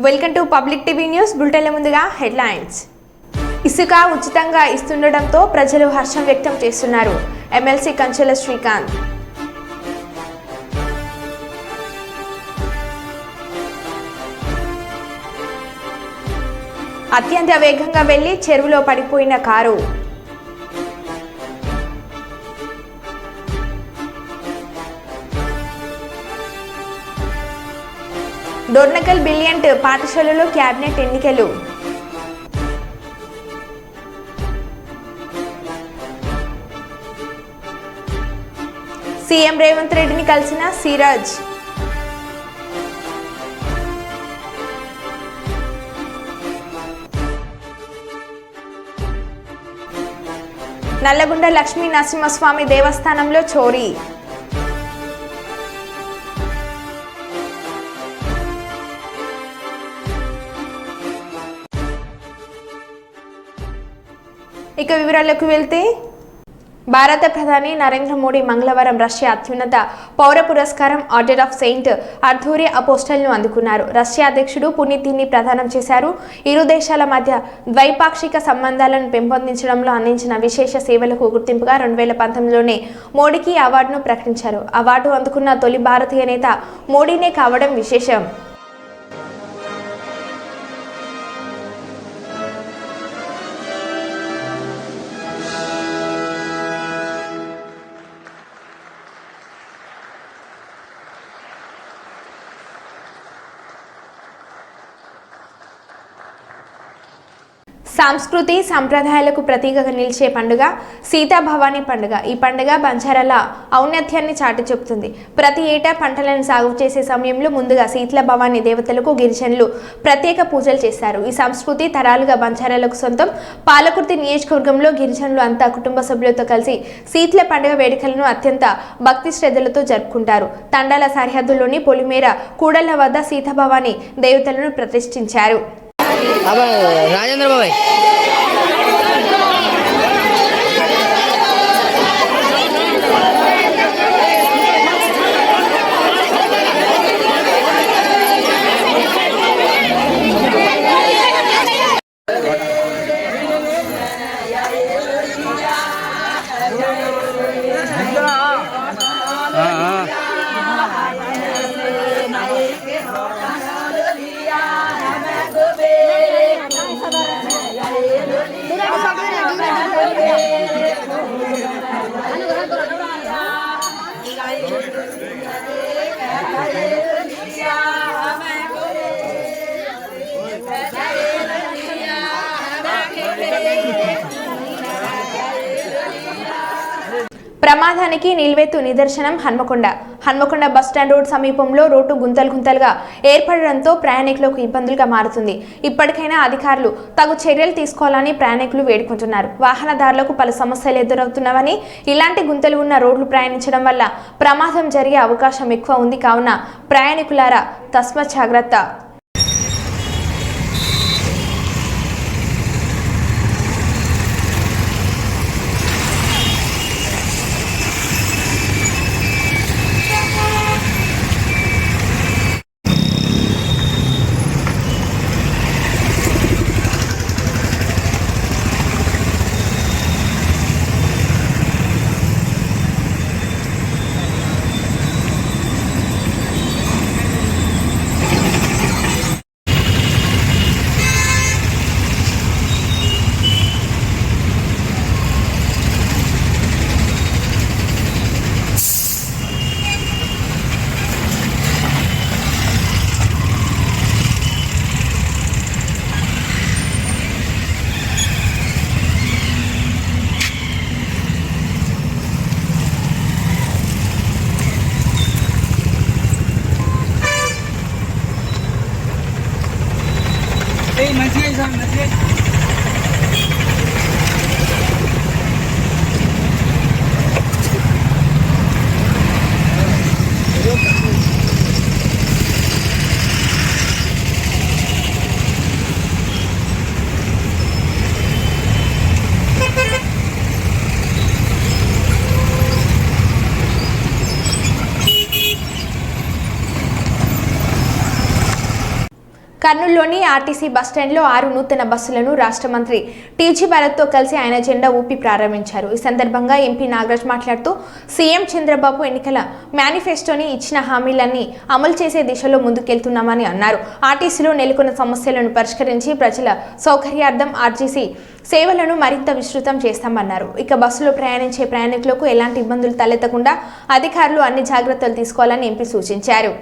Welcome to public TV news. బులెటిన్ల ముందుగా headlines. ఇసుక ఉచితంగా ఇస్తుండటంతో ప్రజలు హర్షం వ్యక్తం చేస్తున్నారు. ఎమ్మెల్సీ కంచెల శ్రీకాంత్. అత్యంత వేగంగా వెళ్లి చెరువులో పడిపోయిన కారు. డోర్నకల్ బిలియంట్ పాఠశాలలో క్యాబినెట్ ఎన్నికలు. సీఎం రేవంత్ రెడ్డిని కలిసిన సిరాజ్. నల్లగొండ లక్ష్మీ నరసింహస్వామి దేవస్థానంలో చోరీ. ఇక వివరాలకు వెళ్తే, భారత ప్రధాని నరేంద్ర మోడీ మంగళవారం రష్యా అత్యున్నత పౌర పురస్కారం ఆర్డర్ ఆఫ్ సెయింట్ అర్థూరి అపోస్టల్ను అందుకున్నారు. రష్యా అధ్యక్షుడు పుతిన్ దీన్ని ప్రదానం చేశారు. ఇరు దేశాల మధ్య ద్వైపాక్షిక సంబంధాలను పెంపొందించడంలో అందించిన విశేష సేవలకు గుర్తింపుగా 2019లోనే మోడీకి ఈ అవార్డును ప్రకటించారు. అవార్డు అందుకున్న తొలి భారతీయ నేత మోడీనే కావడం విశేషం. సంస్కృతి సంప్రదాయాలకు ప్రతీకగా నిలిచే పండుగ సీతాభవాని పండుగ. ఈ పండుగ బంజారాల ఔన్నత్యాన్ని చాటి చెబుతుంది. ప్రతి ఏటా పంటలను సాగు చేసే సమయంలో ముందుగా శీతల భవాని దేవతలకు గిరిజనులు ప్రత్యేక పూజలు చేస్తారు. ఈ సంస్కృతి తరాలుగా బంజారాలకు సొంతం. పాలకుర్తి నియోజకవర్గంలో గిరిజనులు అంతా కుటుంబ సభ్యులతో కలిసి శీతల పండుగ వేడుకలను అత్యంత భక్తి శ్రద్ధలతో జరుపుకుంటారు. తండాల సరిహద్దుల్లోని పొలిమేర కూడళ్ల వద్ద సీతాభవాని దేవతలను ప్రతిష్ఠించారు. రాజేంద్ర బాబాయ్ ప్రమాదానికి నిల్వెత్తు నిదర్శనం హన్మకొండ బస్టాండ్ రోడ్ సమీపంలో రోడ్డు గుంతలుగా ఏర్పడడంతో ప్రయాణికులకు ఇబ్బందులుగా మారుతుంది. ఇప్పటికైనా అధికారులు తగు చర్యలు తీసుకోవాలని ప్రయాణికులు వేడుకుంటున్నారు. వాహనదారులకు పలు సమస్యలు ఎదురవుతున్నాయని, ఇలాంటి గుంతలు ఉన్న రోడ్లు ప్రయాణించడం వల్ల ప్రమాదం జరిగే అవకాశం ఎక్కువ ఉంది. కావున ప్రయాణికులారా తస్మాత్ జాగ్రత్త. కర్నూలులోని ఆర్టీసీ బస్టాండ్లో 6 నూతన బస్సులను రాష్ట్ర మంత్రి టీజీ భరత్తో కలిసి ఆయన జెండా ఊపి ప్రారంభించారు. ఈ సందర్భంగా ఎంపీ నాగరాజ్ మాట్లాడుతూ సీఎం చంద్రబాబు ఎన్నికల మేనిఫెస్టోని ఇచ్చిన హామీలన్నీ అమలు చేసే దిశలో ముందుకెళ్తున్నామని అన్నారు. ఆర్టీసీలో నెలకొన్న సమస్యలను పరిష్కరించి ప్రజల సౌకర్యార్థం ఆర్టీసీ సేవలను మరింత విస్తృతం చేస్తామన్నారు. ఇక బస్సులో ప్రయాణించే ప్రయాణికులకు ఎలాంటి ఇబ్బందులు తలెత్తకుండా అధికారులు అన్ని జాగ్రత్తలు తీసుకోవాలని ఎంపీ సూచించారు.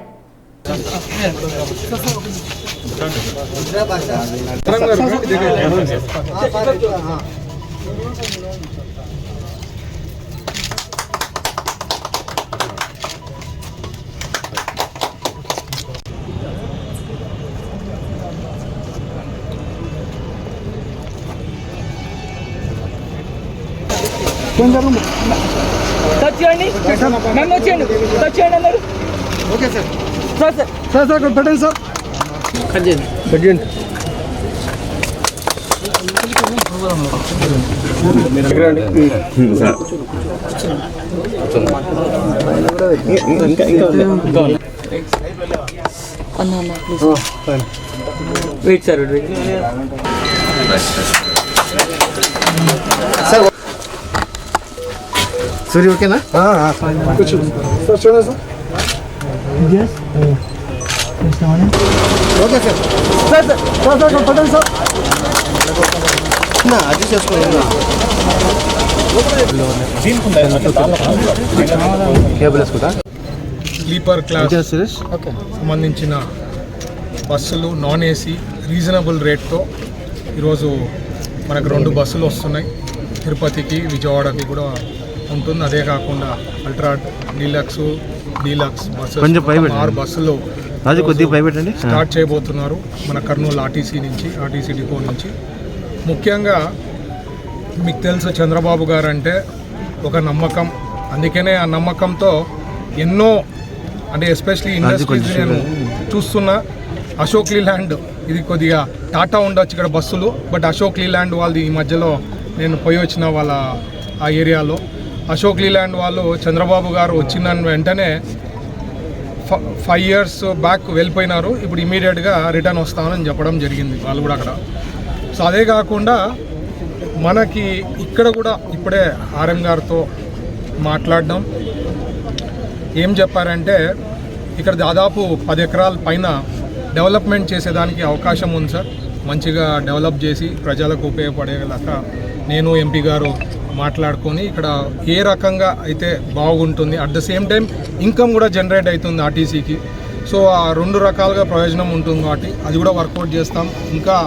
టచ్ చేయండి నన్ను వచ్చేయండి టచ్ చేయండి అన్నారు. Okay sir. Sir sir sir sir పెట్టండి సార్. కట్ చేయండి. కట్ చేయండి. Wait sir wait. సూర్య ఓకేనా? కూర్చోండి సార్. చూడండి sir. Okay sir. Sir sir sir sir పెట్టండి సార్. అది చేసుకోండి. స్లీపర్ క్లాస్ సంబంధించిన బస్సులు నాన్ ఏసీ రీజనబుల్ రేట్తో ఈరోజు మనకు 2 బస్సులు వస్తున్నాయి. తిరుపతికి విజయవాడకి కూడా ఉంటుంది. అదే కాకుండా అల్ట్రా డీలక్స్ బస్సెస్ 6 బస్సులు స్టార్ట్ చేయబోతున్నారు మన కర్నూలు ఆర్టీసీ డిపో నుంచి. ముఖ్యంగా మీకు తెలుసు చంద్రబాబు గారు అంటే ఒక నమ్మకం. అందుకనే ఆ నమ్మకంతో ఎన్నో అంటే ఎస్పెషలీ ఇండస్ట్రీస్ నేను చూస్తున్నా. అశోక్ లీలాండ్ ఇది కొద్దిగా టాటా ఉండొచ్చు ఇక్కడ బస్సులు, బట్ అశోక్ లీలాండ్ వాళ్ళది ఈ మధ్యలో నేను పోయి వచ్చిన వాళ్ళ ఆ ఏరియాలో. అశోక్ లీలాండ్ వాళ్ళు చంద్రబాబు గారు వచ్చిన వెంటనే 5 years బ్యాక్ వెళ్ళిపోయినారు. ఇప్పుడు ఇమీడియట్గా రిటర్న్ వస్తామని చెప్పడం జరిగింది వాళ్ళు కూడా అక్కడ. సో అదే కాకుండా మనకి ఇక్కడ కూడా ఇప్పుడే ఆర్ఎం గారితో మాట్లాడడం ఏం చెప్పారంటే ఇక్కడ దాదాపు 10 ఎకరాల పైన డెవలప్మెంట్ చేసేదానికి అవకాశం ఉంది సార్. మంచిగా డెవలప్ చేసి ప్రజలకు ఉపయోగపడేలాగా నేను ఎంపీ గారు మాట్లాడుకొని ఇక్కడ ఏ రకంగా అయితే బాగుంటుంది, at the same time income కూడా జనరేట్ అవుతుంది ఆర్టీసీకి. సో ఆ 2 రకాలుగా ప్రయోజనం ఉంటుంది కాబట్టి అది కూడా వర్కౌట్ చేస్తాం. ఇంకా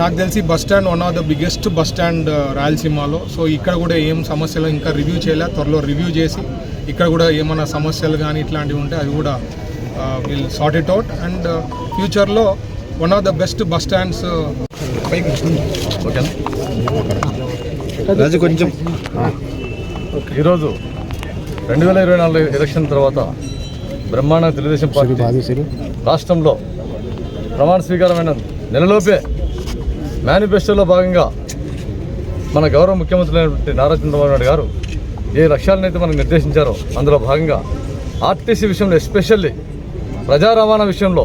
నాకు తెలిసి bus stand one of the biggest bus stand రాయలసీమలో. సో ఇక్కడ కూడా ఏం సమస్యలు ఇంకా రివ్యూ చేయలే, త్వరలో రివ్యూ చేసి ఇక్కడ కూడా ఏమైనా సమస్యలు కానీ ఇట్లాంటివి ఉంటే అది కూడా will sort it out. And ఫ్యూచర్లో one of the best bus stands కొంచెం ఈరోజు 2024 ఎలక్షన్ తర్వాత బ్రహ్మాండ తెలుగుదేశం పార్టీ రాష్ట్రంలో ప్రమాణ స్వీకారమైన నెలలోపే మేనిఫెస్టోలో భాగంగా మన గౌరవ ముఖ్యమంత్రి అయినటువంటి నారా చంద్రబాబు నాయుడు గారు ఏ లక్ష్యాలనైతే మనకు నిర్దేశించారో అందులో భాగంగా ఆర్టీసీ విషయంలో ఎస్పెషల్లీ ప్రజా రవాణా విషయంలో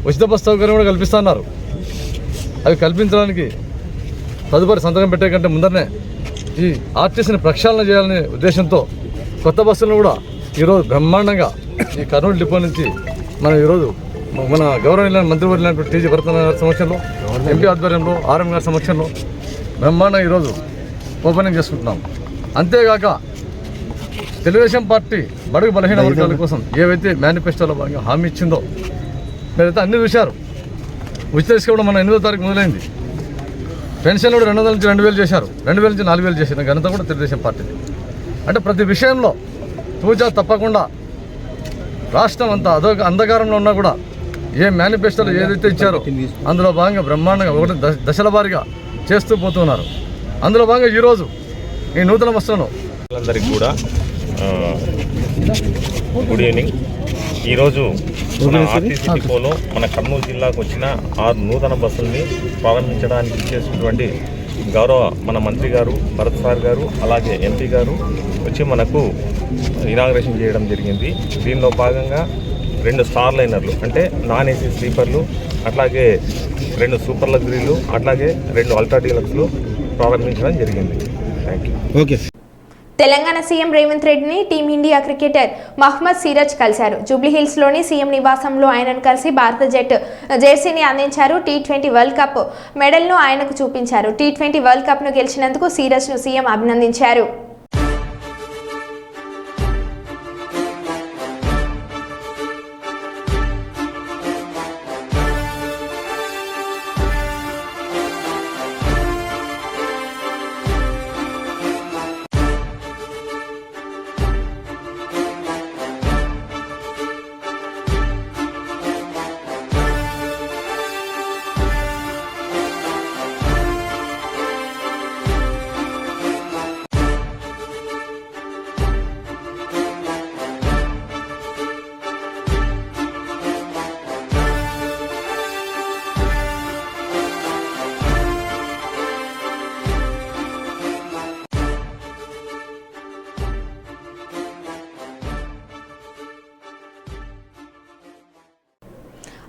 ఉచిత బస్ సౌకర్యం కూడా కల్పిస్తున్నారు. అవి కల్పించడానికి తదుపరి సంతకం పెట్టే కంటే ముందరనే ఈ ఆర్టీసీని ప్రక్షాళన చేయాలనే ఉద్దేశంతో కొత్త బస్సులను కూడా ఈరోజు బ్రహ్మాండంగా ఈ కర్నూలు డిపో నుంచి మనం ఈరోజు మన గౌరవ మంత్రివర్యులైనటువంటి టీజీ భరత్ గారి సమక్షంలో, ఎంపీ ఆధ్వర్యంలో, ఆర్ఎం గారి సమక్షంలో బ్రహ్మాండంగా ఈరోజు ఓపెనింగ్ చేసుకుంటున్నాం. అంతేగాక తెలుగుదేశం పార్టీ బడుగు బలహీన వర్గాల కోసం ఏవైతే మేనిఫెస్టోలో భాగంగా హామీ ఇచ్చిందో మీరైతే అన్ని చూశారు. ఉచిత ఇసుక కూడా మన 8వ తారీఖు మొదలైంది. పెన్షన్లు కూడా 200 నుంచి 2000 చేశారు, 2000 నుంచి 4000 చేసిన ఘనత కూడా తెలుగుదేశం పార్టీది. అంటే ప్రతి విషయంలో తూచా తప్పకుండా రాష్ట్రం అంతా అంధకారంలో ఉన్నా కూడా ఏ మేనిఫెస్టోలో ఏదైతే ఇచ్చారో అందులో భాగంగా బ్రహ్మాండంగా ఒకటి దశల వారీగా చేస్తూ పోతున్నారు. అందులో భాగంగా ఈరోజు ఈ నూతన బస్సులను అందరికీ కూడా గుడ్ ఈవినింగ్. ఈరోజు మన ఆర్టీసీ డిపోలో మన కర్నూలు జిల్లాకు వచ్చిన 6 నూతన బస్సుల్ని ప్రారంభించడానికి చేసినటువంటి గౌరవ మన మంత్రి గారు భరత్ సార్ గారు అలాగే ఎంపీ గారు వచ్చి మనకు ఇనాగ్రేషన్ చేయడం జరిగింది. దీనిలో భాగంగా 2 స్టార్ లైనర్లు అంటే నాన్ ఏసీ స్లీపర్లు అట్లాగే 2 సూపర్ లగ్జరీలు, అట్లాగే 2 అల్ట్రా డీలక్స్లు ప్రారంభించడం జరిగింది. Thank you. Okay. Telangana CM Revanth రెడ్డిని టీమిండియా క్రికెటర్ మహ్మద్ సిరాజ్ కలిశారు. జూబ్లీహిల్స్లోని సీఎం నివాసంలో ఆయనను కలిసి భారత జెర్సీని అందించారు. T20 వరల్డ్ కప్ మెడల్ను ఆయనకు చూపించారు. T20 వరల్డ్ కప్ను గెలిచినందుకు సిరాజ్ను సీఎం అభినందించారు.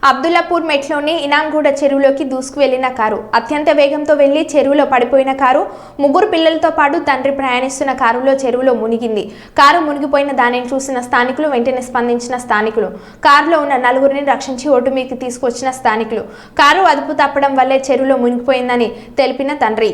అబ్దుల్లాపూర్ మెట్లోని ఇనాంగూడ చెరువులోకి దూసుకు వెళ్లిన కారు. అత్యంత వేగంతో వెళ్లి చెరువులో పడిపోయిన కారు 3 పిల్లలతో పాటు తండ్రి ప్రయాణిస్తున్న కారులో చెరువులో మునిగింది. కారు మునిగిపోయిన దానిని చూసిన స్థానికులు వెంటనే స్పందించిన స్థానికులు కారులో ఉన్న 4గురిని రక్షించి ఒడ్డు మీదకి తీసుకొచ్చిన స్థానికులు కారు అదుపు తప్పడం వల్లే చెరువులో మునిగిపోయిందని తెలిపిన తండ్రి.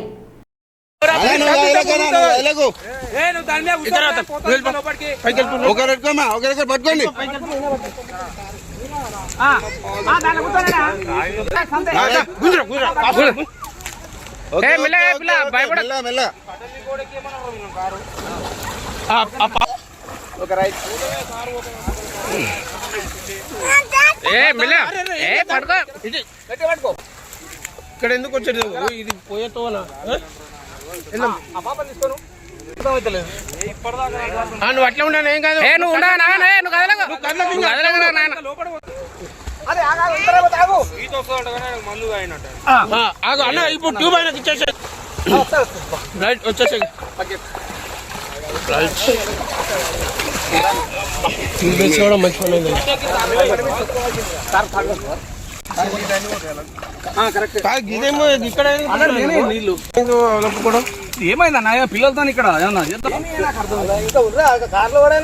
ఇక్కడ ఎందుకు వచ్చేది ఇది పోయేతోనా నువ్వు అట్లా ఉన్నాను ఏం కాదు నువ్వు అన్న ఇప్పుడు ట్యూబ్ అయినా ఇచ్చేసే రైట్ వచ్చేసే ట్యూబ్ వేసుకోవడం మంచిగా ఇదేమో ఇక్కడ నీళ్ళు ఏమైందన్నా పిల్లలతో ఇక్కడ కార్లో కూడా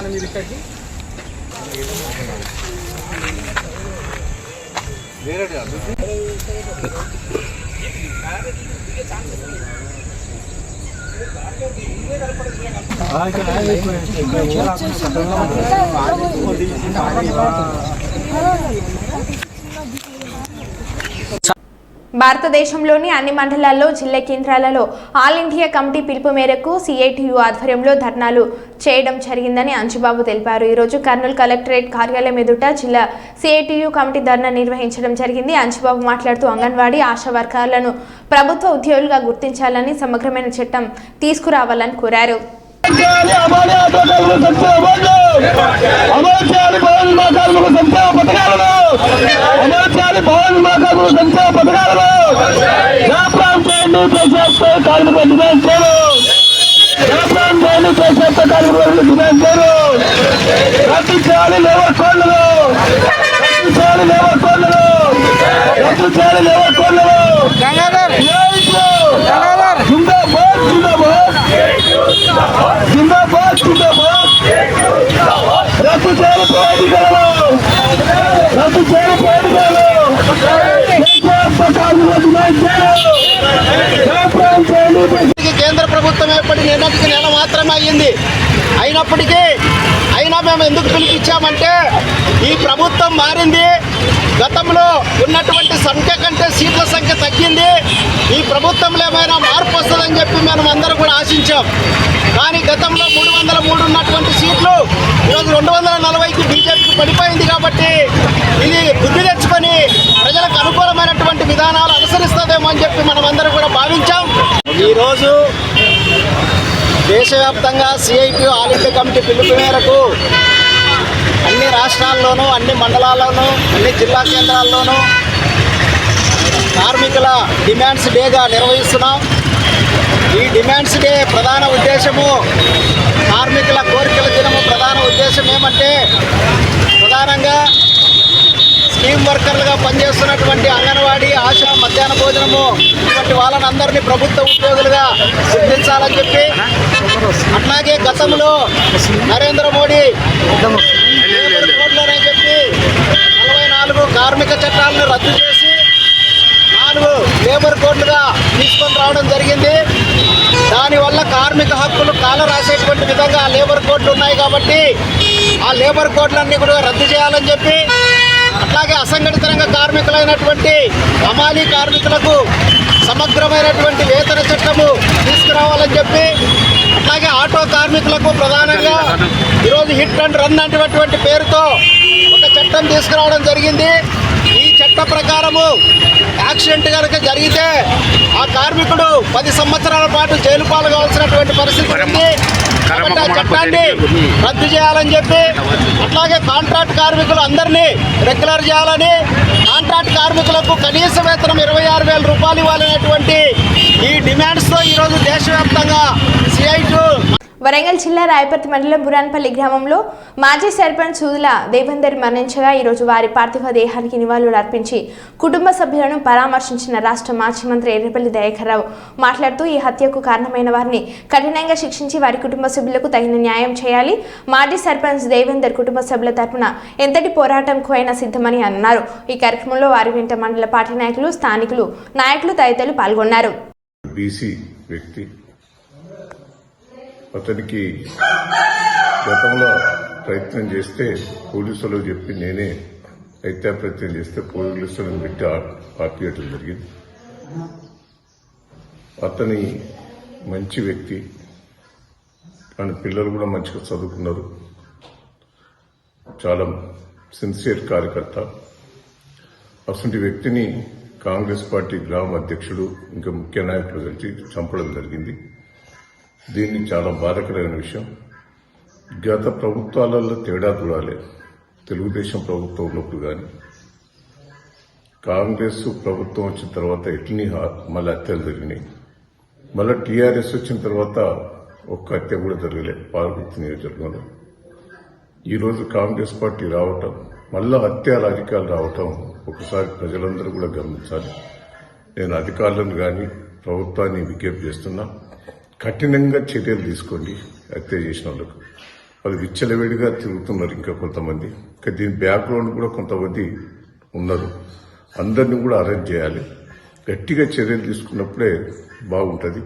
మీరు ఇక్కడికి భారతదేశంలోని అన్ని మండలాల్లో జిల్లా కేంద్రాలలో ఆల్ ఇండియా కమిటీ పిలుపు మేరకు CITU ఆధ్వర్యంలో ధర్నాలు చేయడం జరిగిందని అంజుబాబు తెలిపారు. ఈరోజు కర్నూలు కలెక్టరేట్ కార్యాలయం ఎదుట జిల్లా CITU కమిటీ ధర్నా నిర్వహించడం జరిగింది. అంజుబాబు మాట్లాడుతూ అంగన్వాడీ ఆశా వర్కర్లను ప్రభుత్వ ఉద్యోగులుగా గుర్తించాలని సమగ్రమైన చట్టం తీసుకురావాలని కోరారు. కేంద్ర ప్రభుత్వం ఏర్పడి నిన్నటికి నెల మాత్రమే అయ్యింది. అయినా మేము ఎందుకు పిలిపించామంటే ఈ ప్రభుత్వం మారింది. గతంలో ఉన్నటువంటి సంఖ్య కంటే సీట్ల సంఖ్య తగ్గింది. ఈ ప్రభుత్వంలో ఏమైనా మార్పు వస్తుందని చెప్పి మేము అందరం కూడా ఆశించాం. కానీ గతంలో 303 ఉన్నటువంటి సీట్లు ఈరోజు 240కి బీజేపీకి పడిపోయింది. కాబట్టి ఇది బుద్ధి తెచ్చుకొని ప్రజలకు అనుకూలమైనటువంటి విధానాలు అనుసరిస్తుందేమో అని చెప్పి మనం అందరం కూడా భావించాం. ఈరోజు దేశవ్యాప్తంగా CITU ఆల్ ఇండియా కమిటీ పిలుపు మేరకు అన్ని రాష్ట్రాల్లోనూ, అన్ని మండలాల్లోనూ, అన్ని జిల్లా కేంద్రాల్లోనూ కార్మికుల డిమాండ్స్ డేగా నిర్వహిస్తున్నాం. ఈ డిమాండ్స్ డే ప్రధాన ఉద్దేశము, కార్మికుల కోరికల దినము ప్రధాన ఉద్దేశం ఏమంటే ప్రధానంగా స్కీమ్ వర్కర్లుగా పనిచేస్తున్నటువంటి అంగన్వాడీ, ఆశా, మధ్యాహ్న భోజనము ఇటువంటి వాళ్ళని అందరినీ ప్రభుత్వ ఉద్యోగులుగా గుర్తించాలని చెప్పి, అట్లాగే గతంలో నరేంద్ర మోడీ కోట్లని చెప్పి 44 కార్మిక చట్టాలను రద్దు చేసి 4 లేబర్ కోడ్లుగా తీసుకొని రావడం జరిగింది. దానివల్ల కార్మిక హక్కులు కాల రాసేటువంటి విధంగా లేబర్ కోడ్లు ఉన్నాయి కాబట్టి ఆ లేబర్ కోడ్లన్నీ కూడా రద్దు చేయాలని చెప్పి, అట్లాగే అసంఘటిత రంగ కార్మికులైనటువంటి హమాలీ కార్మికులకు సమగ్రమైనటువంటి వేతన చట్టము తీసుకురావాలని చెప్పి, అట్లాగే ఆటో కార్మికులకు ప్రధానంగా ఈరోజు హిట్ అండ్ రన్ అనేటువంటి పేరుతో ఒక చట్టం తీసుకురావడం జరిగింది. ఈ చట్ట ప్రకారము యాక్సిడెంట్ కనుక జరిగితే ఆ కార్మికుడు 10 సంవత్సరాల పాటు జైలు పాలు కావాల్సినటువంటి పరిస్థితి ఉంది. కాబట్టి ఆ చట్టాన్ని రద్దు చేయాలని చెప్పి, అట్లాగే కాంట్రాక్ట్ కార్మికులు అందరినీ రెగ్యులర్ చేయాలని, కాంట్రాక్ట్ కార్మికులకు కనీస వేతనం 26,000 రూపాయలు ఇవ్వాలనేటువంటి ఈ డిమాండ్స్తో ఈరోజు దేశవ్యాప్తంగా సిఐటు వరంగల్ జిల్లా రాయపర్తి మండలం బురాన్పల్లి గ్రామంలో మాజీ సర్పంచ్ సూదుల దేవేందర్ మరణించగా ఈరోజు వారి పార్థివ దేహానికి నివాళులు అర్పించి కుటుంబ సభ్యులను పరామర్శించిన రాష్ట్ర మాజీ మంత్రి ఎర్రపల్లి దయాకర్రావు మాట్లాడుతూ ఈ హత్యకు కారణమైన వారిని కఠినంగా శిక్షించి వారి కుటుంబ సభ్యులకు తగిన న్యాయం చేయాలి. మాజీ సర్పంచ్ దేవేందర్ కుటుంబ సభ్యుల తరపున ఎంతటి పోరాటంకు అయినా సిద్ధమని అన్నారు. ఈ కార్యక్రమంలో వారి వెంట మండల పార్టీ నాయకులు, స్థానికులు, నాయకులు తదితరులు పాల్గొన్నారు. అతనికి గతంలో ప్రయత్నం చేస్తే పోలీసులు చెప్పి నేనే హత్యా ప్రయత్నం చేస్తే పోలీసులను పెట్టి ఆపేయటం జరిగింది. అతని మంచి వ్యక్తి, కానీ పిల్లలు కూడా మంచిగా చదువుకున్నారు, చాలా సిన్సియర్ కార్యకర్త. అటువంటి వ్యక్తిని కాంగ్రెస్ పార్టీ గ్రామ అధ్యక్షుడు ఇంకా ముఖ్య నాయకులు కలిసి చంపడం జరిగింది. దీన్ని చాలా బాధాకరమైన విషయం. గత ప్రభుత్వాలలో తేడా చూడాలి. తెలుగుదేశం ప్రభుత్వం ఉన్నప్పుడు కానీ కాంగ్రెస్ ప్రభుత్వం వచ్చిన తర్వాత ఎట్లని మళ్ళీ హత్యలు జరిగినాయి. మళ్ళీ టీఆర్ఎస్ వచ్చిన తర్వాత ఒక్క హత్య కూడా జరగలేదు పాలకుర్తి నియోజకవర్గంలో. ఈరోజు కాంగ్రెస్ పార్టీ రావటం, మళ్ళా హత్య రాజకీయాలు రావటం ఒకసారి ప్రజలందరూ కూడా గమనించాలి. నేను అధికారులను కానీ ప్రభుత్వాన్ని విజ్ఞప్తి చేస్తున్నా, కఠినంగా చర్యలు తీసుకోండి. హత్య చేసిన వాళ్ళకు వాళ్ళు విచ్చలవేడిగా తిరుగుతున్నారు. ఇంకా కొంతమంది, ఇంకా దీని బ్యాక్గ్రౌండ్ కూడా కొంతమంది ఉన్నారు. అందరినీ కూడా అరెస్ట్ చేయాలి. గట్టిగా చర్యలు తీసుకున్నప్పుడే బాగుంటుంది.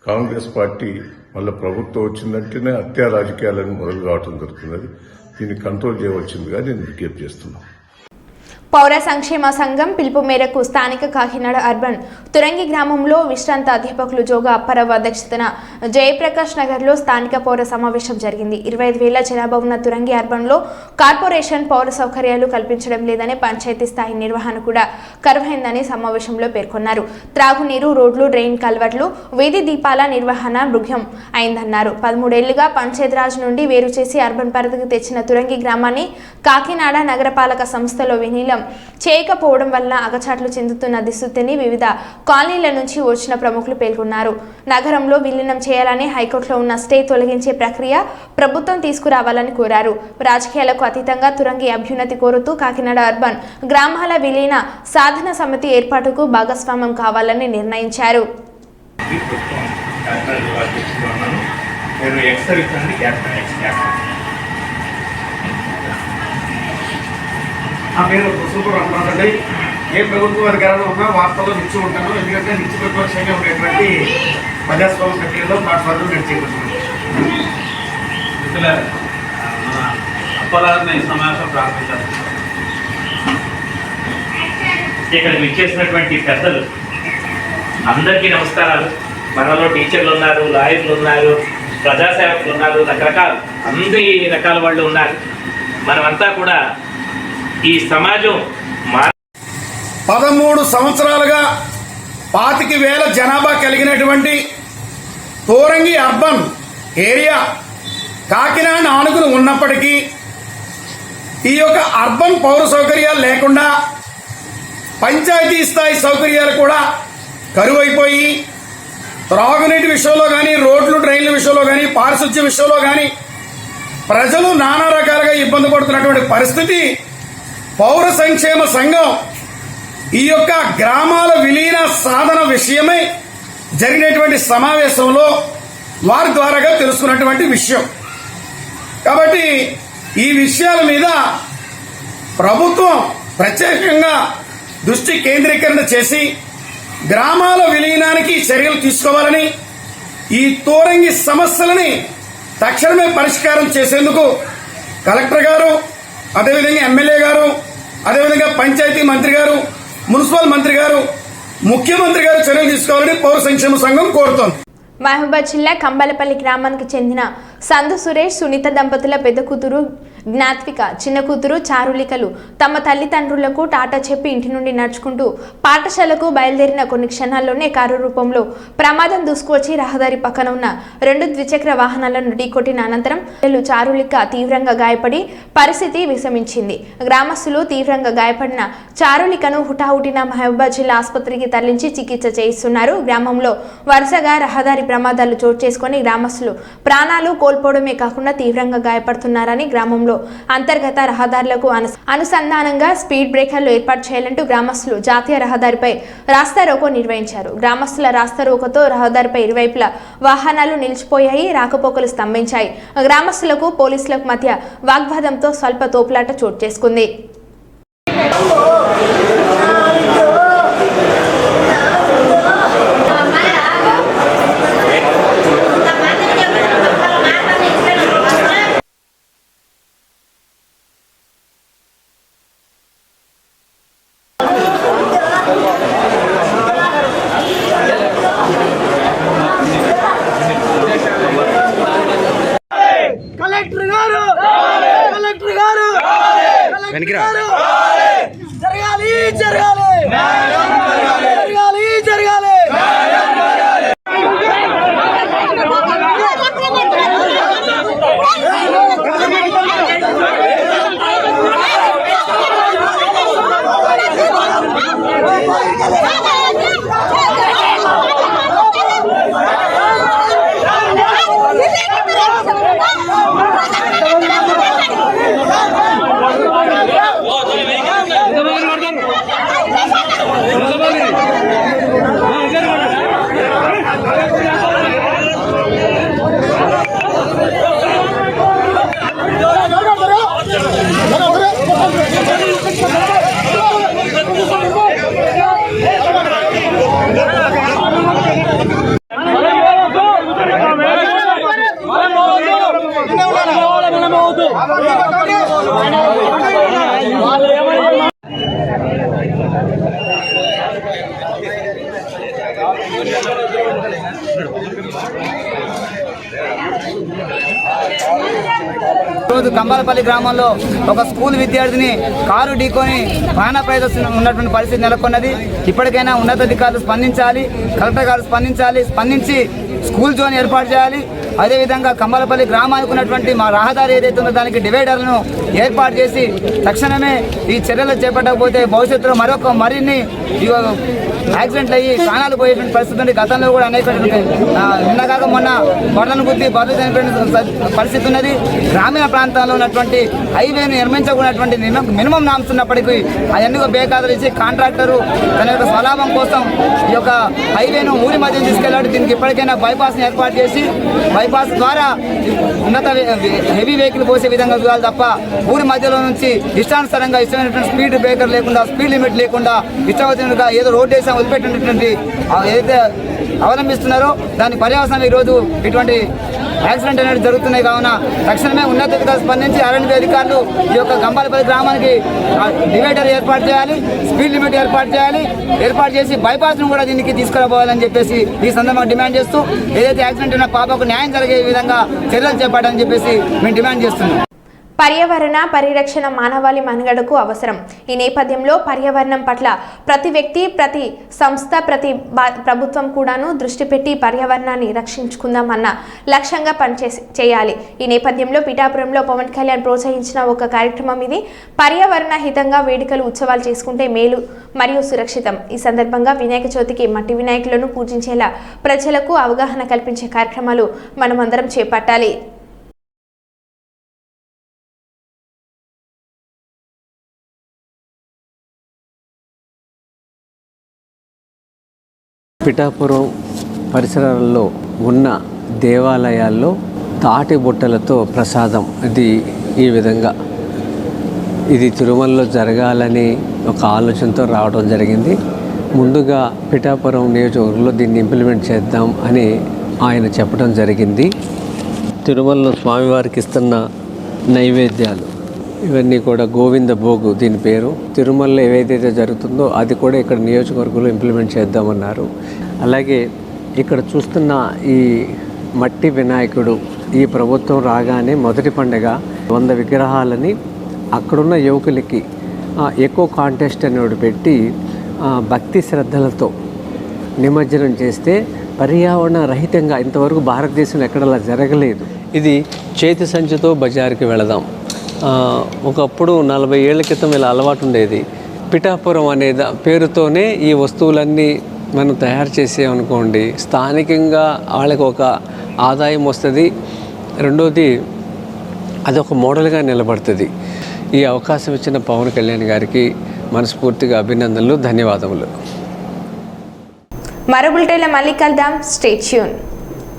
కాంగ్రెస్ పార్టీ మళ్ళీ ప్రభుత్వం వచ్చిందంటేనే హత్యా రాజకీయాలను మొదలు కావటం జరుగుతున్నది. దీన్ని కంట్రోల్ చేయవలసిందిగా నేను విజ్ఞప్తి చేస్తున్నాను. పౌర సంక్షేమ సంఘం పిలుపు మేరకు స్థానిక కాకినాడ అర్బన్ తురంగి గ్రామంలో విశ్రాంత అధ్యాపకులు జోగా అప్పారావు అధ్యక్షతన జయప్రకాష్ నగర్లో స్థానిక పౌర సమావేశం జరిగింది. 25,000 జనాభా ఉన్న తురంగి అర్బన్లో కార్పొరేషన్ పౌర సౌకర్యాలు కల్పించడం లేదని, పంచాయతీ స్థాయి నిర్వహణ కూడా కరువైందని సమావేశంలో పేర్కొన్నారు. త్రాగునీరు, రోడ్లు, డ్రైన్ కల్వర్ట్లు, వీధి దీపాల నిర్వహణ మృగ్యం అయిందన్నారు. 13 ఏళ్లుగా పంచాయతీరాజ్ నుండి వేరు చేసి అర్బన్ పరిధికి తెచ్చిన తురంగి గ్రామాన్ని కాకినాడ నగరపాలక సంస్థలో విలీనం చేయకపోవడం వల్ల అగచాట్లు చెందుతున్న దిశుద్ధిని వివిధ కాలనీల నుంచి వచ్చిన ప్రముఖులు పేర్కొన్నారు. నగరంలో విలీనం చేయాలని హైకోర్టులో ఉన్న స్టే తొలగించే ప్రక్రియ ప్రభుత్వం తీసుకురావాలని కోరారు. రాజకీయాలకు అతీతంగా తురంగి అభ్యున్నతి కోరుతూ కాకినాడ అర్బన్ గ్రామాల విలీన సాధన సమితి ఏర్పాటుకు భాగస్వామ్యం కావాలని నిర్ణయించారు. ఆ పేరు సూపర్ అనుకుంటుంది. ఏ ప్రభుత్వం అధికారంలో ఉన్నా వార్తల్లో నిలిచి ఉంటాను. ఎందుకంటే నిత్య ప్రతిపక్షంగా ఉండేటువంటి ప్రజాస్వామ్య ప్రక్రియలో ప్లాట్ఫామ్లో నడిచేయబడుతుంది. అప్పలాన్ని సమావేశం ప్రారంభించారు. ఇక్కడ విచ్చేసినటువంటి పెద్దలు అందరికీ నమస్కారాలు. మనలో టీచర్లు ఉన్నారు, లాయర్లు ఉన్నారు, ప్రజాసేవకులు ఉన్నారు, రకరకాల అన్ని రకాల వాళ్ళు ఉన్నారు. మనమంతా కూడా ఈ సమాజం 13 సంవత్సరాలుగా 25,000 జనాభా కలిగినటువంటి తోరంగి అర్బన్ ఏరియా కాకినాడ ఆనుకుని ఉన్నప్పటికీ ఈ యొక్క అర్బన్ పౌర సౌకర్యాలు లేకుండా పంచాయతీ స్థాయి సౌకర్యాలు కూడా కరువైపోయి త్రాగునీటి విషయంలో కానీ, రోడ్లు డ్రైన్ల విషయంలో కానీ, పారిశుద్ధ్య విషయంలో కానీ ప్రజలు నానా రకాలుగా ఇబ్బంది పడుతున్నటువంటి పరిస్థితి. పౌర సంక్షేమ సంఘం ఈ యొక్క గ్రామాల విలీన సాధన విషయమై జరిగినటువంటి సమావేశంలో వారి ద్వారాగా తెలుసుకున్నటువంటి విషయం. కాబట్టి ఈ విషయాల మీద ప్రభుత్వం ప్రత్యేకంగా దృష్టి కేంద్రీకరణ చేసి గ్రామాల విలీనానికి చర్యలు తీసుకోవాలని, ఈ తోరంగి సమస్యలని తక్షణమే పరిష్కారం చేసేందుకు కలెక్టర్ గారు, అదేవిధంగా ఎమ్మెల్యే గారు, అదేవిధంగా పంచాయతీ మంత్రి గారు, మున్సిపల్ మంత్రి గారు, ముఖ్యమంత్రి గారు చర్యలు తీసుకోవాలని పౌర సంక్షేమ సంఘం కోరుతోంది. మహబూబాద్ జిల్లా కంబాలపల్లి గ్రామానికి చెందిన సందు సురేష్, సునీత దంపతుల పెద్ద కూతురు జ్ఞాత్విక, చిన్న కూతురు చారులికలు తమ తల్లిదండ్రులకు టాటా చెప్పి ఇంటి నుండి నడుచుకుంటూ పాఠశాలకు బయలుదేరిన కొన్ని క్షణాల్లోనే కారు రూపంలో ప్రమాదం దూసుకువచ్చి రహదారి పక్కన ఉన్న 2 ద్విచక్ర వాహనాలను ఢీకొట్టిన అనంతరం చారులిక తీవ్రంగా గాయపడి పరిస్థితి విషమించింది. గ్రామస్తులు తీవ్రంగా గాయపడిన చారులికను హుటాహుటిన మహబూబాద్ జిల్లా ఆసుపత్రికి తరలించి చికిత్స చేయిస్తున్నారు. గ్రామంలో వరుసగా రహదారి ప్రమాదాలు చోటు చేసుకుని గ్రామస్తులు ప్రాణాలు కోల్పోవడమే కాకుండా తీవ్రంగా గాయపడుతున్నారని, గ్రామంలో అంతర్గత రహదారులకు అనుసంధానంగా స్పీడ్ బ్రేకర్లు ఏర్పాటు చేయాలంటూ గ్రామస్తులు జాతీయ రహదారిపై రాస్తారోకో నిర్వహించారు. గ్రామస్తుల రాస్తారోకోతో రహదారిపై ఇరువైపులా వాహనాలు నిలిచిపోయాయి, రాకపోకలు స్తంభించాయి. గ్రామస్తులకు పోలీసులకు మధ్య వాగ్వాదంతో స్వల్ప తోపులాట చోటు చేసుకుంది. రోజు కంబాలపల్లి గ్రామంలో ఒక స్కూల్ విద్యార్థిని కారు ఢీకొని ప్రాణ ప్రయత్నం ఉన్నటువంటి పరిస్థితి నెలకొన్నది. ఇప్పటికైనా ఉన్నతాధికారులు స్పందించాలి, కలెక్టర్ గారు స్పందించి స్కూల్ జోన్ ఏర్పాటు చేయాలి. అదేవిధంగా కంబాలపల్లి గ్రామానికి ఉన్నటువంటి మా రహదారి ఏదైతే ఉందో దానికి డివైడర్లను ఏర్పాటు చేసి తక్షణమే ఈ చర్యలు చేపట్టకపోతే భవిష్యత్తులో మరిన్ని యాక్సిడెంట్లు అయ్యి ప్రాణాలు పోయేటువంటి పరిస్థితి ఉంది. గతంలో కూడా అనేక నిన్నగాక మొన్న బర్రెలను గుద్ది బర్రెలు చనిపోయిన పరిస్థితి ఉన్నది. గ్రామీణ ప్రాంతాల్లో ఉన్నటువంటి హైవేను నిర్మించకున్నటువంటి మినిమం నామ్స్ ఉన్నప్పటికీ అవన్నీ బేఖాతరు ఇచ్చి కాంట్రాక్టరు తన యొక్క స్వలాభం కోసం ఈ యొక్క హైవేను ఊరి మధ్య తీసుకెళ్ళాడు. దీనికి ఇప్పటికైనా బైపాస్ని ఏర్పాటు చేసి బైపాస్ ద్వారా ఉన్నత హెవీ వెహికల్ పోసే విధంగా చూడాలి తప్ప ఊరి మధ్యలో నుంచి ఇష్టానుసారంగా ఇష్టమైనటువంటి స్పీడ్ బ్రేకర్ లేకుండా, స్పీడ్ లిమిట్ లేకుండా, ఇష్టమైనట్టుగా ఏదో రోడ్ వేసాం వదిలిపెట్టినటువంటి ఏదైతే అవలంబిస్తున్నారో దాని పర్యవసానం ఈరోజు ఇటువంటి యాక్సిడెంట్ అనేది జరుగుతున్నాయి. కావున తక్షణమే ఉన్నతాధికారులు స్పందించి ఆర్ఎండ్బి అధికారులు ఈ యొక్క కంబాలపల్లి గ్రామానికి డివైడర్ ఏర్పాటు చేయాలి, స్పీడ్ లిమిట్ ఏర్పాటు చేసి బైపాస్ను కూడా దీనికి తీసుకురాబోవాలని చెప్పేసి ఈ సందర్భంగా డిమాండ్ చేస్తూ ఏదైతే యాక్సిడెంట్ అయిన పాపకు న్యాయం జరిగే విధంగా చర్యలు చేపట్టాలని చెప్పేసి మేము డిమాండ్ చేస్తున్నాం. పర్యావరణ పరిరక్షణ మానవాళి మనుగడకు అవసరం. ఈ నేపథ్యంలో పర్యావరణం పట్ల ప్రతి వ్యక్తి, ప్రతి సంస్థ, ప్రతి ప్రభుత్వం కూడాను దృష్టి పెట్టి పర్యావరణాన్ని రక్షించుకుందామన్న లక్ష్యంగా చేయాలి. ఈ నేపథ్యంలో పిఠాపురంలో పవన్ కళ్యాణ్ ప్రోత్సహించిన ఒక కార్యక్రమం ఇది. పర్యావరణ హితంగా వేడుకలు, ఉత్సవాలు చేసుకుంటే మేలు మరియు సురక్షితం. ఈ సందర్భంగా వినాయక చవితికి మట్టి వినాయకులను పూజించేలా ప్రజలకు అవగాహన కల్పించే కార్యక్రమాలు మనమందరం చేపట్టాలి. పిఠాపురం పరిసరాల్లో ఉన్న దేవాలయాల్లో తాటి బుట్టలతో ప్రసాదం ఈ విధంగా ఇది తిరుమలలో జరగాలని ఒక ఆలోచనతో రావడం జరిగింది. ముందుగా పిఠాపురం నియోజకవర్గంలో దీన్ని ఇంప్లిమెంట్ చేద్దాం అని ఆయన చెప్పడం జరిగింది. తిరుమలలో స్వామివారికి ఇస్తున్న నైవేద్యాలు ఇవన్నీ కూడా గోవింద భోగు దీని పేరు. తిరుమలలో ఏదైతే జరుగుతుందో అది కూడా ఇక్కడ నియోజకవర్గంలో ఇంప్లిమెంట్ చేద్దామన్నారు. అలాగే ఇక్కడ చూస్తున్న ఈ మట్టి వినాయకుడు ఈ ప్రభుత్వం రాగానే మొదటి పండుగ 100 విగ్రహాలని అక్కడున్న యువకులకి ఎకో కాంటెస్ట్ అనేవి పెట్టి భక్తి శ్రద్ధలతో నిమజ్జనం చేస్తే పర్యావరణ రహితంగా ఇంతవరకు భారతదేశంలో ఎక్కడలా జరగలేదు. ఇది చేతి సంచితో బజారుకి వెళదాం. ఒకప్పుడు 40 ఏళ్ల క్రితం ఇలా అలవాటు ఉండేది. పిఠాపురం అనే పేరుతోనే ఈ వస్తువులన్నీ మనం తయారు చేసామనుకోండి, స్థానికంగా వాళ్ళకి ఒక ఆదాయం వస్తుంది. రెండోది అదొక మోడల్గా నిలబడుతుంది. ఈ అవకాశం ఇచ్చిన పవన్ కళ్యాణ్ గారికి మనస్ఫూర్తిగా అభినందనలు, ధన్యవాదములు. మరో బులెటిన్లో మళ్ళీ కలుద్దాం. Stay tune.